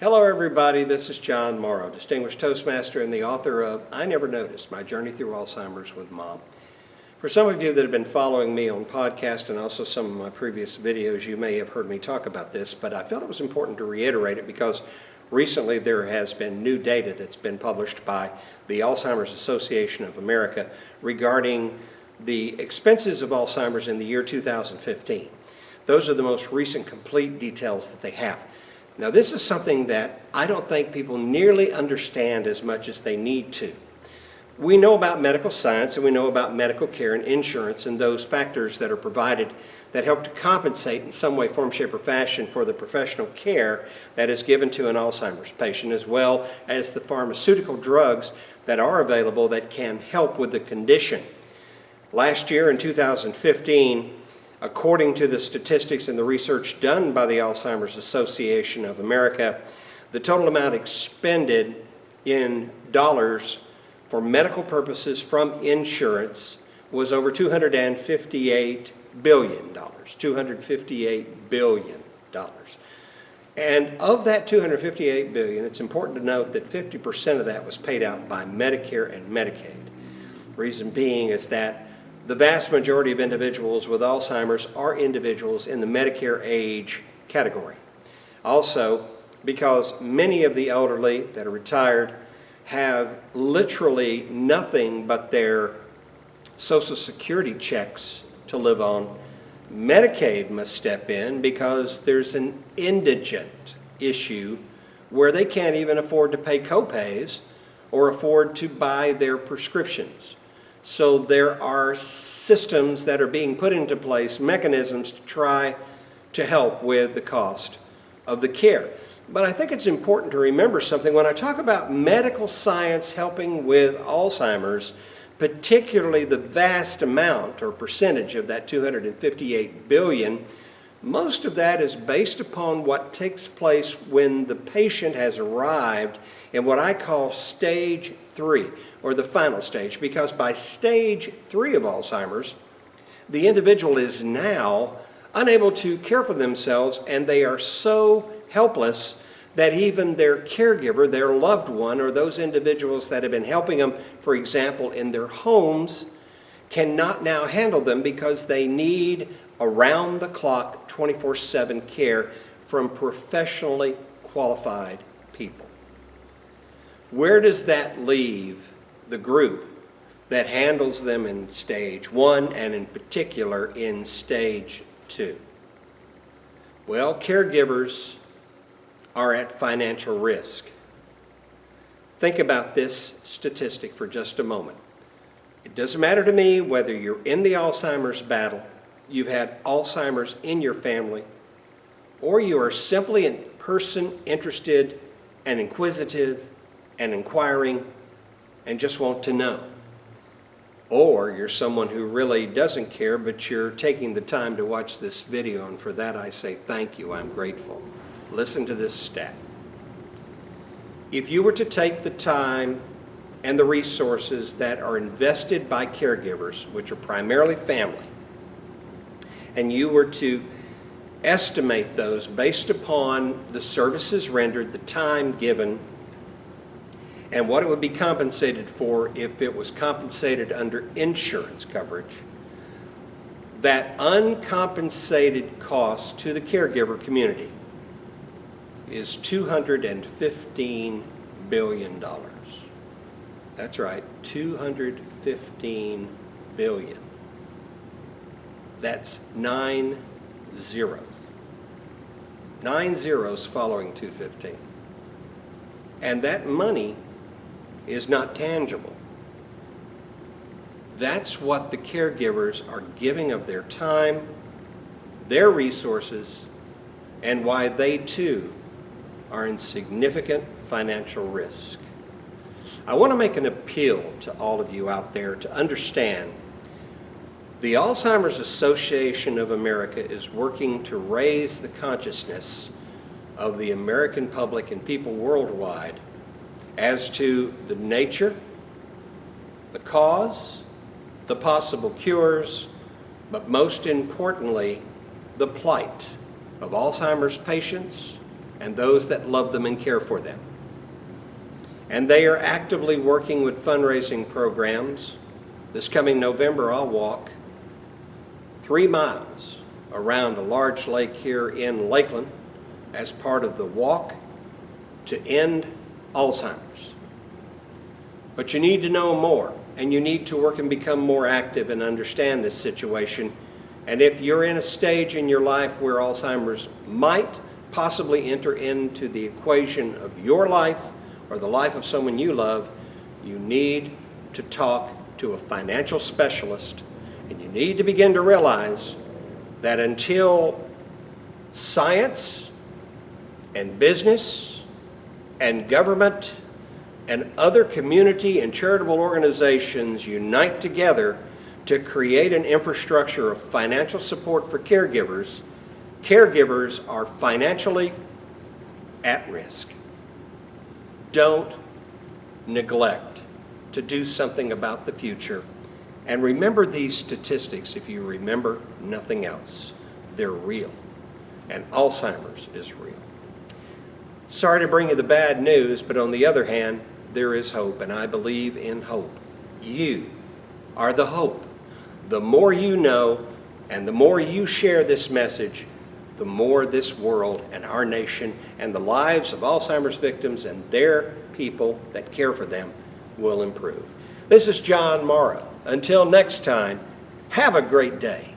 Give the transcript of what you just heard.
Hello everybody, this is John Morrow, Distinguished Toastmaster and the author of I Never Noticed, My Journey Through Alzheimer's with Mom. For some of you that have been following me on podcast and also some of my previous videos, you may have heard me talk about this, but I felt it was important to reiterate it because recently there has been new data that's been published by the Alzheimer's Association of America regarding the expenses of Alzheimer's in the year 2015. Those are the most recent complete details that they have. Now, this is something that I don't think people nearly understand as much as they need to. We know about medical science and we know about medical care and insurance and those factors that are provided that help to compensate in some way, form, shape, or fashion for the professional care that is given to an Alzheimer's patient, as well as the pharmaceutical drugs that are available that can help with the condition. Last year in 2015, according to the statistics and the research done by the Alzheimer's Association of America, the total amount expended in dollars for medical purposes from insurance was over $258 billion. $258 billion. And of that $258 billion, it's important to note that 50% of that was paid out by Medicare and Medicaid. Reason being is that the vast majority of individuals with Alzheimer's are individuals in the Medicare age category. Also, because many of the elderly that are retired have literally nothing but their Social Security checks to live on, Medicaid must step in because there's an indigent issue where they can't even afford to pay co-pays or afford to buy their prescriptions. So there are systems that are being put into place, mechanisms to try to help with the cost of the care. But I think it's important to remember something. When I talk about medical science helping with Alzheimer's, particularly the vast amount or percentage of that $258 billion, most of that is based upon what takes place when the patient has arrived in what I call stage 3, or the final stage, because by stage 3 of Alzheimer's, the individual is now unable to care for themselves and they are so helpless that even their caregiver, their loved one, or those individuals that have been helping them, for example, in their homes, cannot now handle them because they need around-the-clock, 24/7 care from professionally qualified people. Where does that leave the group that handles them in stage 1 and in particular in stage 2? Well, caregivers are at financial risk. Think about this statistic for just a moment. It doesn't matter to me whether you're in the Alzheimer's battle, you've had Alzheimer's in your family, or you are simply a person interested and inquisitive and inquiring and just want to know. Or you're someone who really doesn't care, but you're taking the time to watch this video, and for that I say thank you, I'm grateful. Listen to this stat. If you were to take the time and the resources that are invested by caregivers, which are primarily family, and you were to estimate those based upon the services rendered, the time given, and what it would be compensated for if it was compensated under insurance coverage, that uncompensated cost to the caregiver community is $215 billion. That's right, $215 billion. That's 9 zeros. 9 zeros following 215. And that money is not tangible. That's what the caregivers are giving of their time, their resources, and why they too are in significant financial risk. I want to make an appeal to all of you out there to understand the Alzheimer's Association of America is working to raise the consciousness of the American public and people worldwide as to the nature, the cause, the possible cures, but most importantly, the plight of Alzheimer's patients and those that love them and care for them. And they are actively working with fundraising programs. This coming November, I'll walk 3 miles around a large lake here in Lakeland as part of the Walk to End Alzheimer's. But you need to know more, and you need to work and become more active and understand this situation. And if you're in a stage in your life where Alzheimer's might possibly enter into the equation of your life or the life of someone you love, you need to talk to a financial specialist, and you need to begin to realize that until science and business and government and other community and charitable organizations unite together to create an infrastructure of financial support for caregivers, caregivers are financially at risk. Don't neglect to do something about the future. And remember these statistics if you remember nothing else. They're real. And Alzheimer's is real. Sorry to bring you the bad news, but on the other hand, there is hope, and I believe in hope. You are the hope. The more you know and the more you share this message, the more this world and our nation and the lives of Alzheimer's victims and their people that care for them will improve. This is John Morrow. Until next time, have a great day.